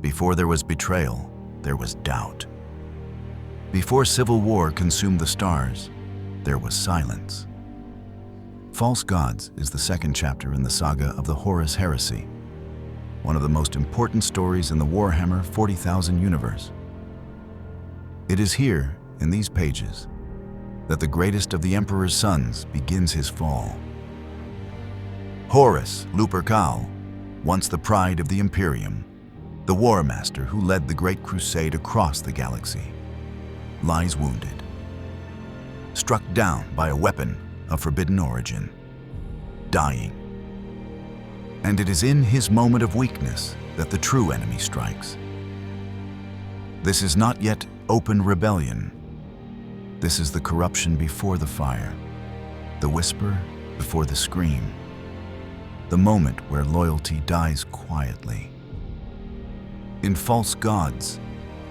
Before there was betrayal, there was doubt. Before civil war consumed the stars, there was silence. False Gods is the second chapter in the saga of the Horus Heresy, one of the most important stories in the Warhammer 40,000 universe. It is here, in these pages, that the greatest of the Emperor's sons begins his fall. Horus Lupercal, once the pride of the Imperium, the war master who led the great crusade across the galaxy, lies wounded, struck down by a weapon of forbidden origin, dying. And it is in his moment of weakness that the true enemy strikes. This is not yet open rebellion. This is the corruption before the fire, the whisper before the scream, the moment where loyalty dies quietly. In False Gods,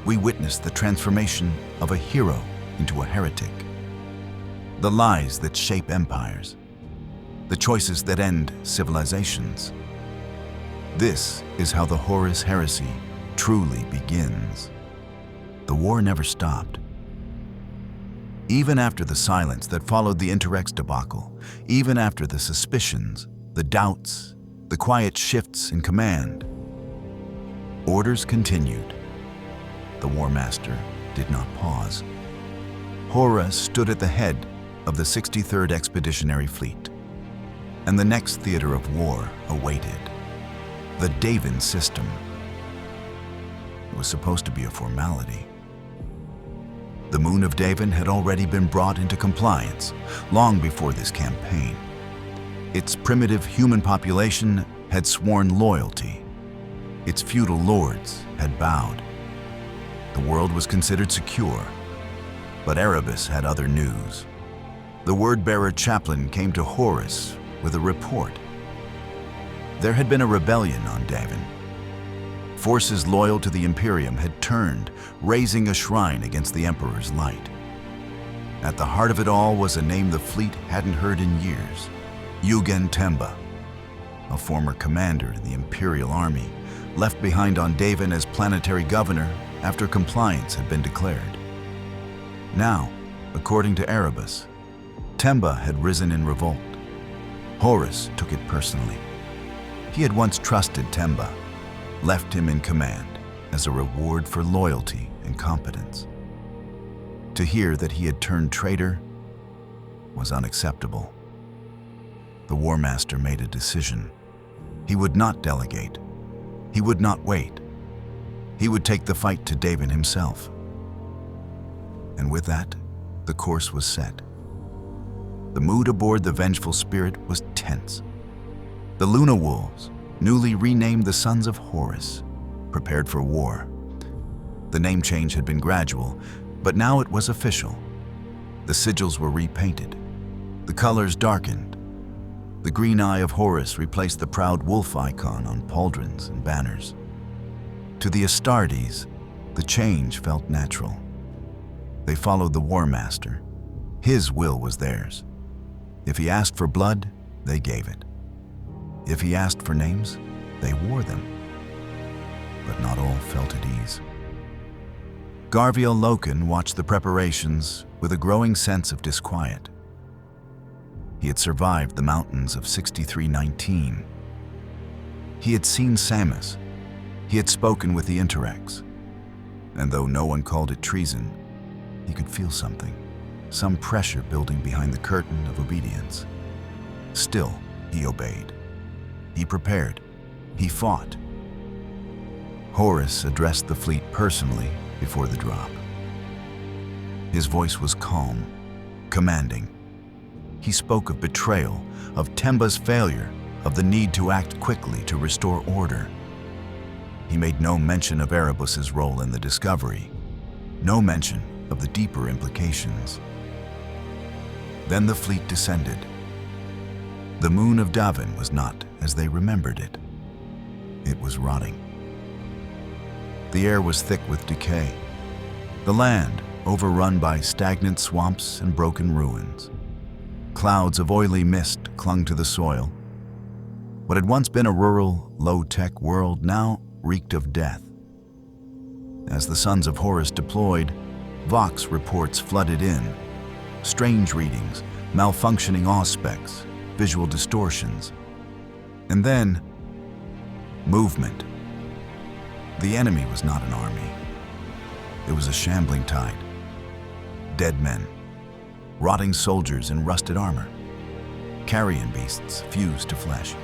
we witness the transformation of a hero into a heretic, the lies that shape empires, the choices that end civilizations. This is how the Horus Heresy truly begins. The war never stopped. Even after the silence that followed the Interrex debacle, even after the suspicions, the doubts, the quiet shifts in command, orders continued. The War Master did not pause. Horus stood at the head of the 63rd Expeditionary Fleet, and the next theater of war awaited. The Davin system. It was supposed to be a formality. The moon of Davin had already been brought into compliance long before this campaign. Its primitive human population had sworn loyalty. Its feudal lords had bowed. The world was considered secure, but Erebus had other news. The word-bearer chaplain came to Horus with a report. There had been a rebellion on Davin. Forces loyal to the Imperium had turned, raising a shrine against the Emperor's light. At the heart of it all was a name the fleet hadn't heard in years: Yugen Temba, a former commander in the Imperial Army, left behind on Davin as planetary governor after compliance had been declared. Now, according to Erebus, Temba had risen in revolt. Horus took it personally. He had once trusted Temba, left him in command as a reward for loyalty and competence. To hear that he had turned traitor was unacceptable. The War Master made a decision. He would not delegate. He would not wait. He would take the fight to Davin himself. And with that, the course was set. The mood aboard the Vengeful Spirit was tense. The Luna Wolves, newly renamed the Sons of Horus, prepared for war. The name change had been gradual, but now it was official. The sigils were repainted. The colors darkened. The green eye of Horus replaced the proud wolf icon on pauldrons and banners. To the Astartes, the change felt natural. They followed the War Master. His will was theirs. If he asked for blood, they gave it. If he asked for names, they wore them. But not all felt at ease. Garviel Loken watched the preparations with a growing sense of disquiet. He had survived the mountains of 6319. He had seen Samus. He had spoken with the Interrex. And though no one called it treason, he could feel something, some pressure building behind the curtain of obedience. Still, he obeyed. He prepared. He fought. Horus addressed the fleet personally before the drop. His voice was calm, commanding. He spoke of betrayal, of Temba's failure, of the need to act quickly to restore order. He made no mention of Erebus's role in the discovery, no mention of the deeper implications. Then the fleet descended. The moon of Davin was not as they remembered it. It was rotting. The air was thick with decay. The land overrun by stagnant swamps and broken ruins. Clouds of oily mist clung to the soil. What had once been a rural, low-tech world now reeked of death, As the Sons of Horus deployed, Vox reports flooded in. Strange readings, malfunctioning auspex, visual distortions. And then, movement. The enemy was not an army. It was a shambling tide. Dead men, rotting soldiers in rusted armor, carrion beasts fused to flesh.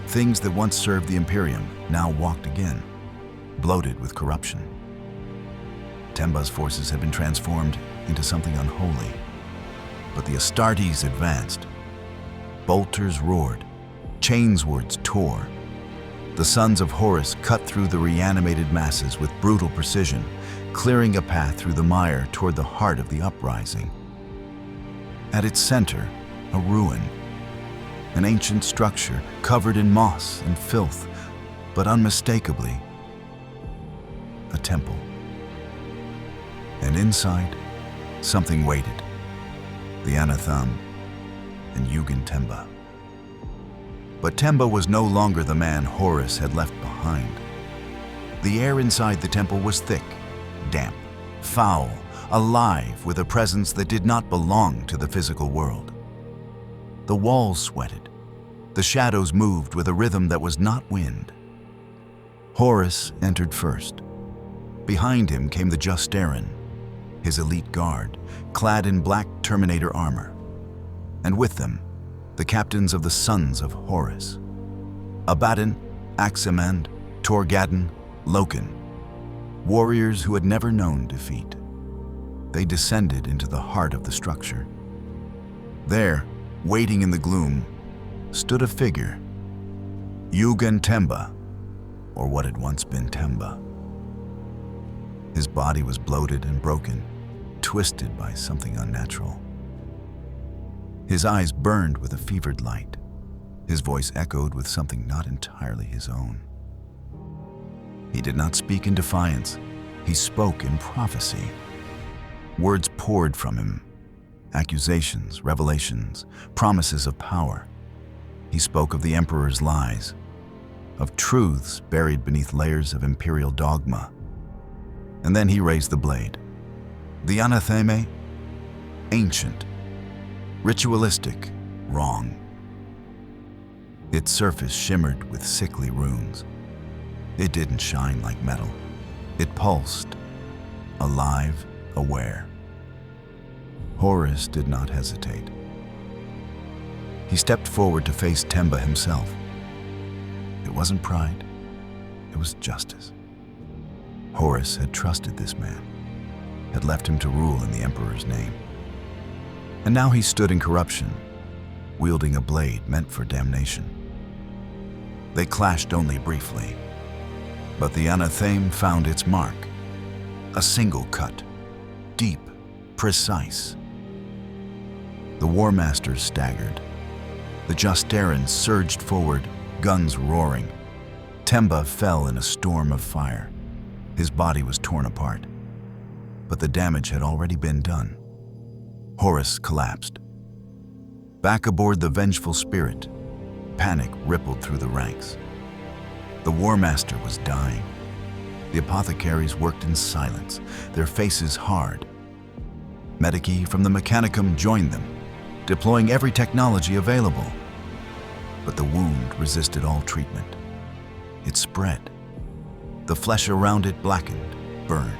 Things that once served the Imperium now walked again, bloated with corruption. Temba's forces had been transformed into something unholy. But the Astartes advanced. Bolters roared, chainswords tore. The Sons of Horus cut through the reanimated masses with brutal precision, clearing a path through the mire toward the heart of the uprising. At its center, a ruin, an ancient structure covered in moss and filth, but unmistakably, a temple. And inside, something waited, the Anatham and Yugen Temba. But Temba was no longer the man Horus had left behind. The air inside the temple was thick, damp, foul, alive with a presence that did not belong to the physical world. The walls sweated. The shadows moved with a rhythm that was not wind. Horus entered first. Behind him came the Justarin, his elite guard, clad in black Terminator armor. And with them, the captains of the Sons of Horus. Abaddon, Aximand, Torgadon, Loken, warriors who had never known defeat. They descended into the heart of the structure. There, waiting in the gloom, stood a figure, Yugen Temba, or what had once been Temba. His body was bloated and broken, twisted by something unnatural. His eyes burned with a fevered light. His voice echoed with something not entirely his own. He did not speak in defiance. He spoke in prophecy. Words poured from him, accusations, revelations, promises of power. He spoke of the Emperor's lies, of truths buried beneath layers of imperial dogma. And then he raised the blade. The anatheme, ancient, ritualistic, wrong. Its surface shimmered with sickly runes. It didn't shine like metal. It pulsed, alive, aware. Horus did not hesitate. He stepped forward to face Temba himself. It wasn't pride, it was justice. Horus had trusted this man, had left him to rule in the Emperor's name. And now he stood in corruption, wielding a blade meant for damnation. They clashed only briefly, but the anatheme found its mark. A single cut, deep, precise. The War Masters staggered. The Justarin surged forward, guns roaring. Temba fell in a storm of fire. His body was torn apart, but the damage had already been done. Horus collapsed. Back aboard the vengeful spirit, panic rippled through the ranks. The War Master was dying. The apothecaries worked in silence, their faces hard. Medici from the Mechanicum joined them, deploying every technology available. But the wound resisted all treatment. It spread. The flesh around it blackened, burned.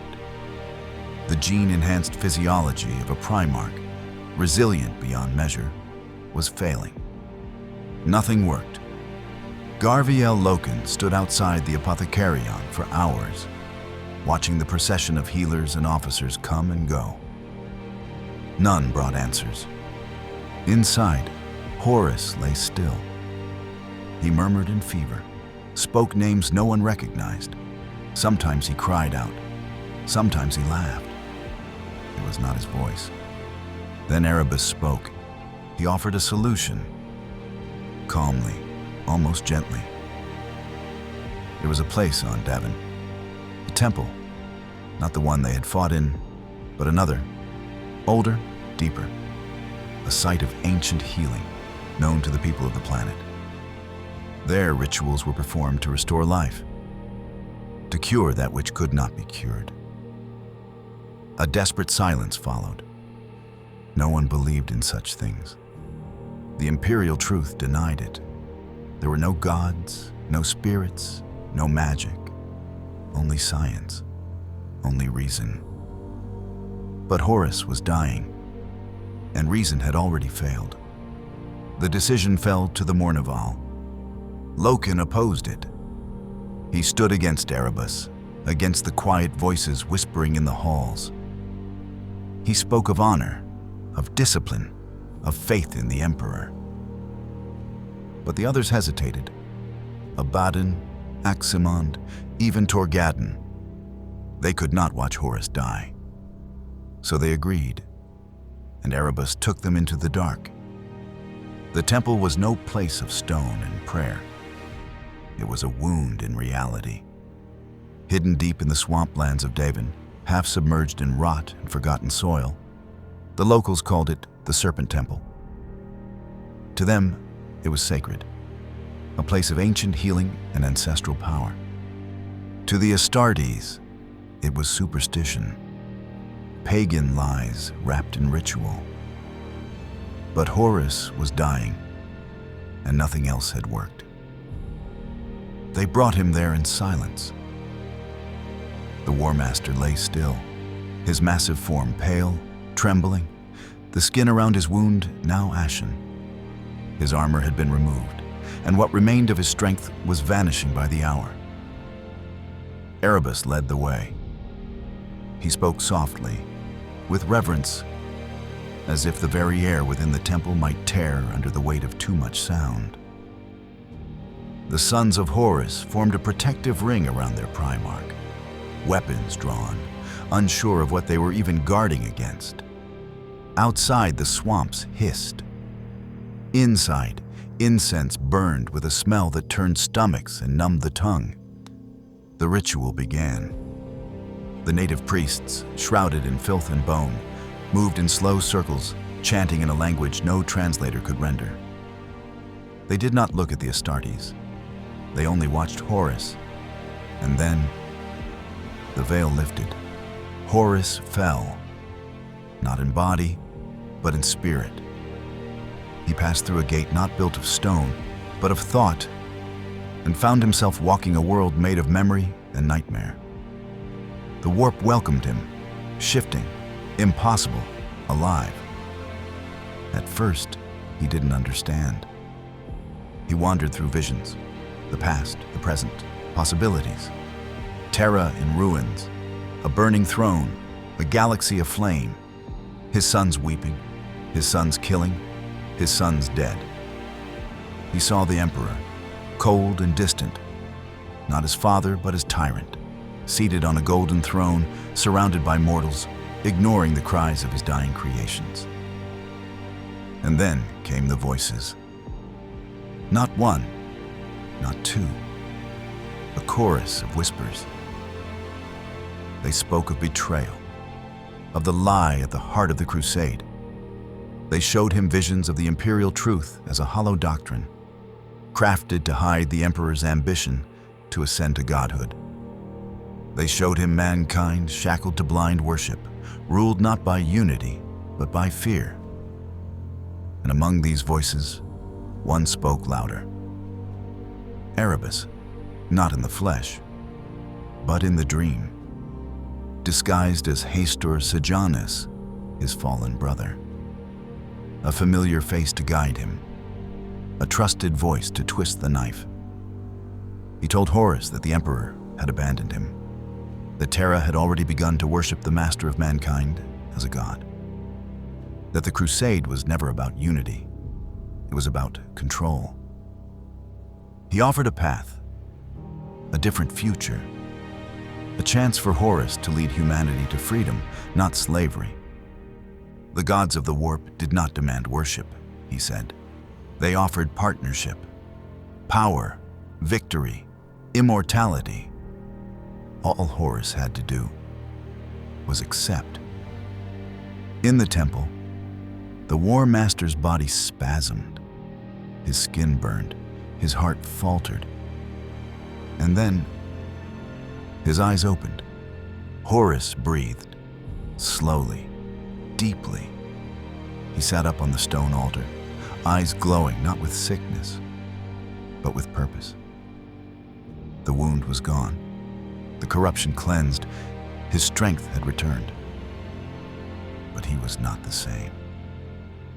The gene-enhanced physiology of a Primarch, resilient beyond measure, was failing. Nothing worked. Garviel Loken stood outside the Apothecarion for hours, watching the procession of healers and officers come and go. None brought answers. Inside, Horus lay still. He murmured in fever, spoke names no one recognized. Sometimes he cried out. Sometimes he laughed. It was not his voice. Then Erebus spoke. He offered a solution. Calmly, almost gently. There was a place on Davin. A temple. Not the one they had fought in, but another. Older, deeper. A site of ancient healing, known to the people of the planet. There, rituals were performed to restore life. to cure that which could not be cured. A desperate silence followed. No one believed in such things. The imperial truth denied it. There were no gods, no spirits, no magic, only science, only reason. But Horus was dying, and reason had already failed. The decision fell to the Mournival. Loken opposed it. He stood against Erebus, against the quiet voices whispering in the halls. He spoke of honor, of discipline, of faith in the Emperor. But the others hesitated. Abaddon, Aximond, even Torgadon. They could not watch Horus die. So they agreed, and Erebus took them into the dark. The temple was no place of stone and prayer. It was a wound in reality. Hidden deep in the swamplands of Davin, half submerged in rot and forgotten soil, the locals called it the Serpent Temple. To them, it was sacred, a place of ancient healing and ancestral power. To the Astartes, it was superstition, pagan lies wrapped in ritual. But Horus was dying, and nothing else had worked. They brought him there in silence. The War Master lay still, his massive form pale, trembling, the skin around his wound now ashen. His armor had been removed, and what remained of his strength was vanishing by the hour. Erebus led the way. He spoke softly, with reverence, as if the very air within the temple might tear under the weight of too much sound. The sons of Horus formed a protective ring around their Primarch, weapons drawn, unsure of what they were even guarding against. Outside, the swamps hissed. Inside, incense burned with a smell that turned stomachs and numbed the tongue. The ritual began. The native priests, shrouded in filth and bone, moved in slow circles, chanting in a language no translator could render. They did not look at the Astartes. They only watched Horus. And then, the veil lifted. Horus fell, not in body, but in spirit. He passed through a gate not built of stone, but of thought, and found himself walking a world made of memory and nightmare. The warp welcomed him, shifting, impossible, alive. At first, he didn't understand. He wandered through visions, the past, the present, possibilities. Terra in ruins, a burning throne, a galaxy aflame. His sons weeping, his sons killing, his sons dead. He saw the Emperor, cold and distant, not as father but as tyrant, seated on a golden throne, surrounded by mortals, ignoring the cries of his dying creations. And then came the voices. Not one, not two, a chorus of whispers. They spoke of betrayal, of the lie at the heart of the crusade. They showed him visions of the imperial truth as a hollow doctrine, crafted to hide the Emperor's ambition to ascend to godhood. They showed him mankind shackled to blind worship, ruled not by unity, but by fear. And among these voices, one spoke louder. Erebus, not in the flesh, but in the dream, disguised as Hastur Sejanus, his fallen brother. A familiar face to guide him, a trusted voice to twist the knife. He told Horus that the Emperor had abandoned him, that Terra had already begun to worship the master of mankind as a god, that the crusade was never about unity, it was about control. He offered a path, a different future, a chance for Horus to lead humanity to freedom, not slavery. The gods of the warp did not demand worship, he said. They offered partnership, power, victory, immortality. All Horus had to do was accept. In the temple, the War Master's body spasmed. His skin burned, his heart faltered. And then, His eyes opened. Horus breathed, slowly, deeply. He sat up on the stone altar, eyes glowing not with sickness, but with purpose. The wound was gone, the corruption cleansed, his strength had returned. But he was not the same.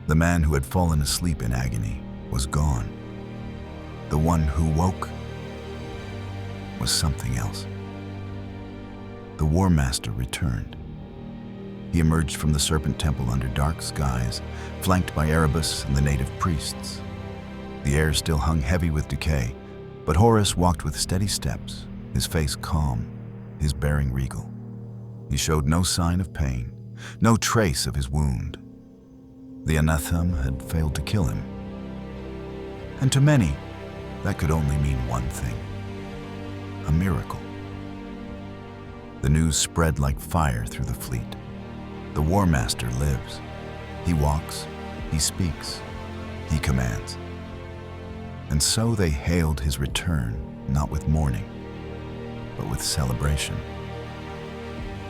The man who had fallen asleep in agony was gone. The one who woke was something else. The War Master returned. He emerged from the Serpent Temple under dark skies, flanked by Erebus and the native priests. The air still hung heavy with decay, but Horus walked with steady steps, his face calm, his bearing regal. He showed no sign of pain, no trace of his wound. The anathema had failed to kill him. And to many, that could only mean one thing: a miracle. The news spread like fire through the fleet. The War Master lives. He walks, he speaks, he commands. And so they hailed his return, not with mourning, but with celebration.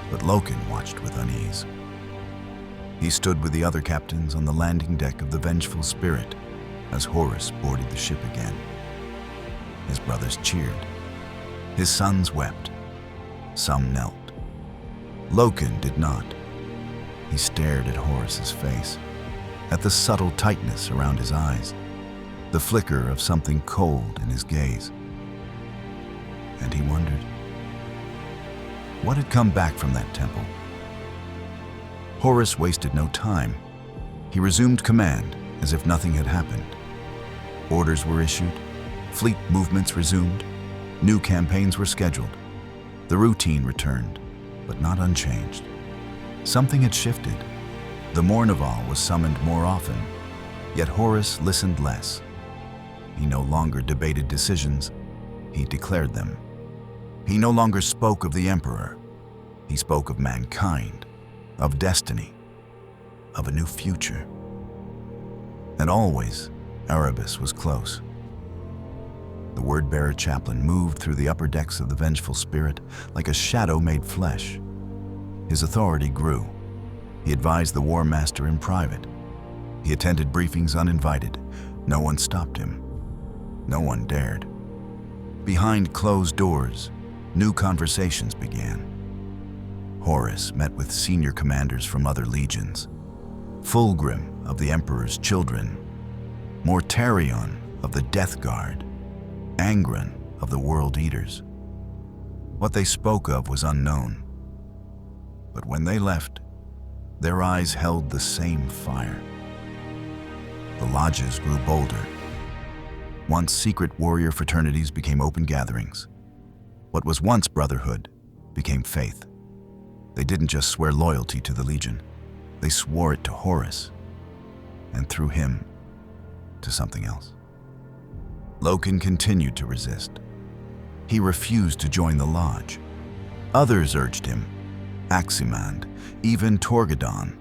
But Loken watched with unease. He stood with the other captains on the landing deck of the Vengeful Spirit as Horus boarded the ship again. His brothers cheered. His sons wept. Some knelt. Loken did not. He stared at Horus's face, at the subtle tightness around his eyes, the flicker of something cold in his gaze. And he wondered, what had come back from that temple? Horus wasted no time. He resumed command as if nothing had happened. Orders were issued, fleet movements resumed, new campaigns were scheduled. The routine returned, but not unchanged. Something had shifted. The Mournival was summoned more often, yet Horus listened less. He no longer debated decisions, he declared them. He no longer spoke of the Emperor. He spoke of mankind, of destiny, of a new future. And always, Erebus was close. The word-bearer chaplain moved through the upper decks of the Vengeful Spirit like a shadow made flesh. His authority grew. He advised the War Master in private. He attended briefings uninvited. No one stopped him. No one dared. Behind closed doors, new conversations began. Horus met with senior commanders from other legions. Fulgrim of the Emperor's Children, Mortarion of the Death Guard, Angron of the World Eaters. What they spoke of was unknown. But when they left, their eyes held the same fire. The lodges grew bolder. Once secret warrior fraternities became open gatherings. What was once brotherhood became faith. They didn't just swear loyalty to the Legion. They swore it to Horus, and through him, to something else. Loken continued to resist. He refused to join the lodge. Others urged him, Aximand, even Torgadon.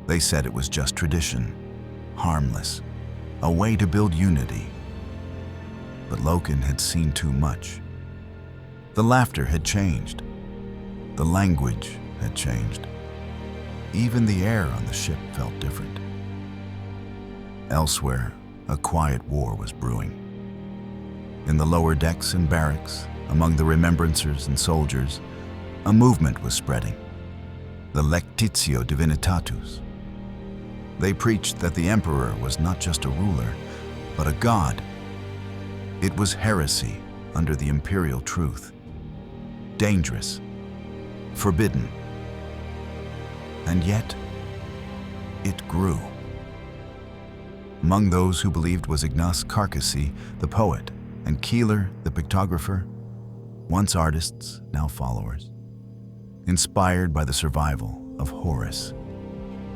They said it was just tradition, harmless, a way to build unity. But Loken had seen too much. The laughter had changed. The language had changed. Even the air on the ship felt different. Elsewhere, a quiet war was brewing. In the lower decks and barracks, among the remembrancers and soldiers, a movement was spreading, the Lectitio Divinitatus. They preached that the Emperor was not just a ruler, but a god. It was heresy under the imperial truth, dangerous, forbidden. And yet, it grew. Among those who believed was Ignace Carcassy, the poet, and Keeler, the pictographer, once artists, now followers, inspired by the survival of Horus,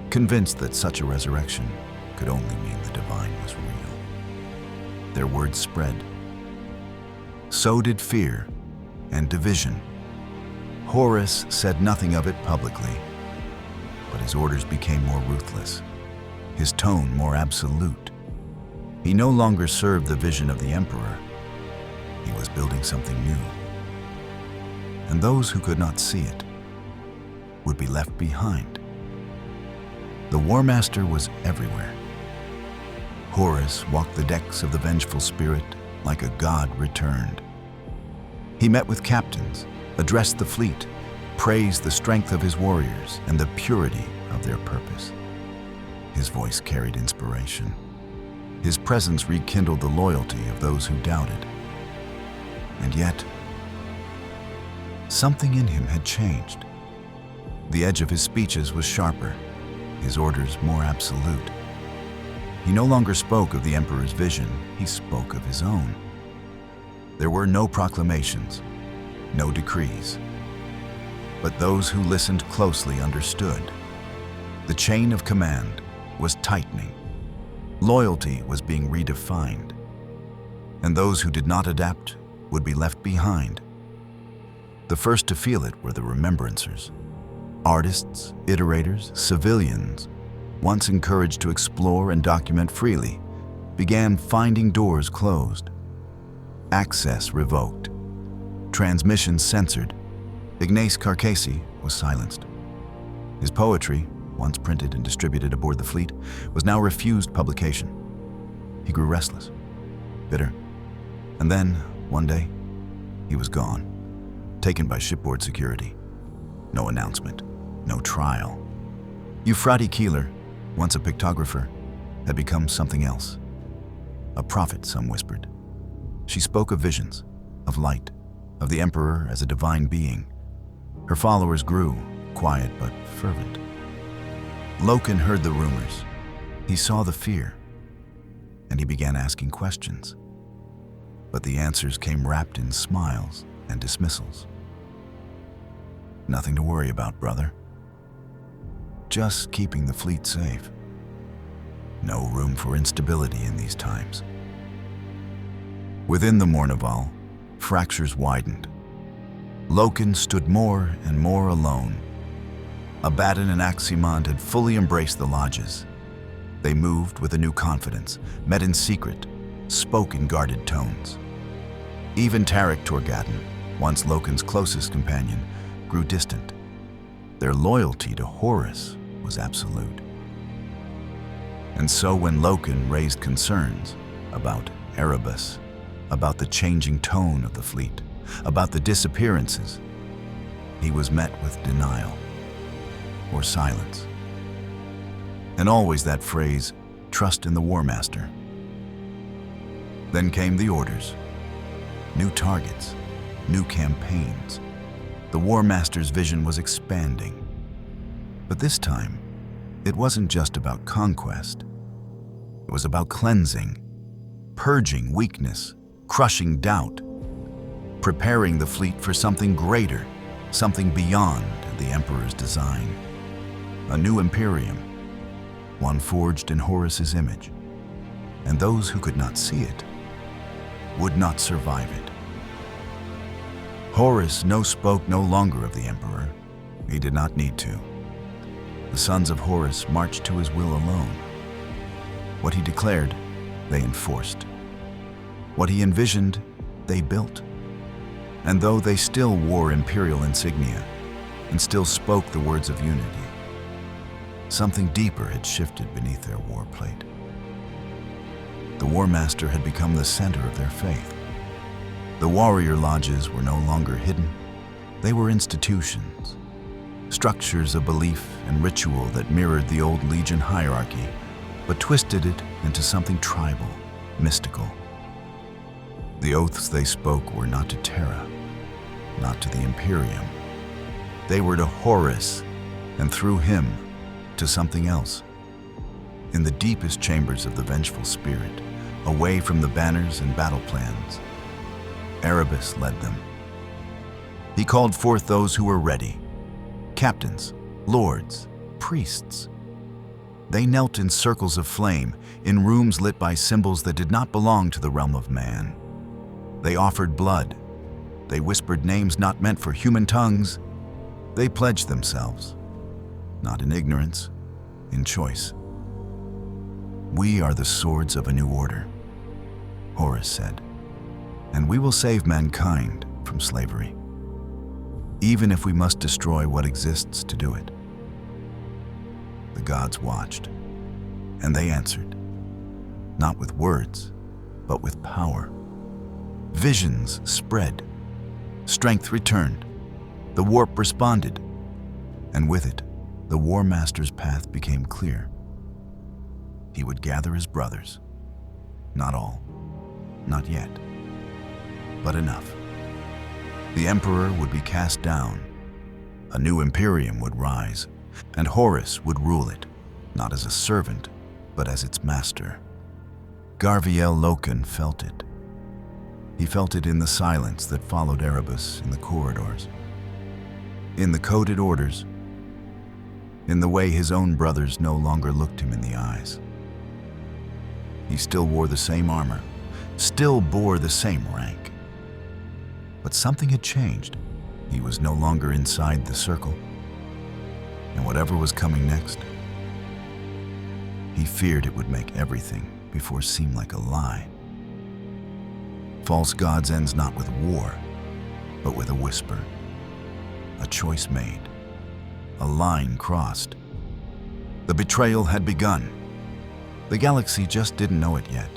convinced that such a resurrection could only mean the divine was real. Their words spread. So did fear and division. Horus said nothing of it publicly, but his orders became more ruthless, his tone more absolute. He no longer served the vision of the Emperor. He was building something new. and those who could not see it would be left behind. The War Master was everywhere. Horus walked the decks of the vengeful spirit like a god returned. He met with captains, addressed the fleet, praised the strength of his warriors and the purity of their purpose. His voice carried inspiration. His presence rekindled the loyalty of those who doubted. And yet, something in him had changed. The edge of his speeches was sharper, his orders more absolute. He no longer spoke of the Emperor's vision, he spoke of his own. There were no proclamations, no decrees. But those who listened closely understood. The chain of command was tightening. Loyalty was being redefined. And those who did not adapt would be left behind. The first to feel it were the remembrancers. Artists, iterators, civilians, once encouraged to explore and document freely, began finding doors closed, access revoked, transmissions censored. Ignace Carcassi was silenced. His poetry, once printed and distributed aboard the fleet, was now refused publication. He grew restless, bitter, and then, one day, he was gone, taken by shipboard security. No announcement, no trial. Euphrates Keeler, once a pictographer, had become something else. A prophet, some whispered. She spoke of visions, of light, of the Emperor as a divine being. Her followers grew, quiet but fervent. Loken heard the rumors. He saw the fear, and he began asking questions. But the answers came wrapped in smiles and dismissals. Nothing to worry about, brother. Just keeping the fleet safe. No room for instability in these times. Within the Mournival, fractures widened. Loken stood more and more alone. Abaddon and Aximand had fully embraced the lodges. They moved with a new confidence, met in secret, spoke in guarded tones. Even Tarek Torgadon, once Loken's closest companion, grew distant. Their loyalty to Horus was absolute. And so when Loken raised concerns about Erebus, about the changing tone of the fleet, about the disappearances, he was met with denial or silence. And always that phrase, trust in the War Master. Then came the orders, new targets, new campaigns. The War Master's vision was expanding. But this time, it wasn't just about conquest. It was about cleansing, purging weakness, crushing doubt, preparing the fleet for something greater, something beyond the Emperor's design. A new Imperium, one forged in Horus's image. And those who could not see it would not survive it. Horus spoke no longer of the Emperor. He did not need to. The sons of Horus marched to his will alone. What he declared, they enforced. What he envisioned, they built. And though they still wore imperial insignia and still spoke the words of unity, something deeper had shifted beneath their war plate. The War Master had become the center of their faith. The warrior lodges were no longer hidden. They were institutions, structures of belief and ritual that mirrored the old Legion hierarchy, but twisted it into something tribal, mystical. The oaths they spoke were not to Terra, not to the Imperium. They were to Horus, and through him, to something else. In the deepest chambers of the vengeful spirit, away from the banners and battle plans, Erebus led them. He called forth those who were ready, captains, lords, priests. They knelt in circles of flame, in rooms lit by symbols that did not belong to the realm of man. They offered blood. They whispered names not meant for human tongues. They pledged themselves, not in ignorance, in choice. We are the swords of a new order, Horus said, and we will save mankind from slavery. even if we must destroy what exists to do it. The gods watched, and they answered, not with words, but with power. Visions spread, strength returned, the warp responded, and with it, the War Master's path became clear. He would gather his brothers, not all, not yet, but enough. The Emperor would be cast down, a new Imperium would rise, and Horus would rule it, not as a servant, but as its master. Garviel Loken felt it. He felt it in the silence that followed Erebus in the corridors, in the coded orders, in the way his own brothers no longer looked him in the eyes. He still wore the same armor, still bore the same rank. But something had changed. He was no longer inside the circle. And whatever was coming next, he feared it would make everything before seem like a lie. False gods ends not with war, but with a whisper. A choice made. A line crossed. The betrayal had begun. The galaxy just didn't know it yet.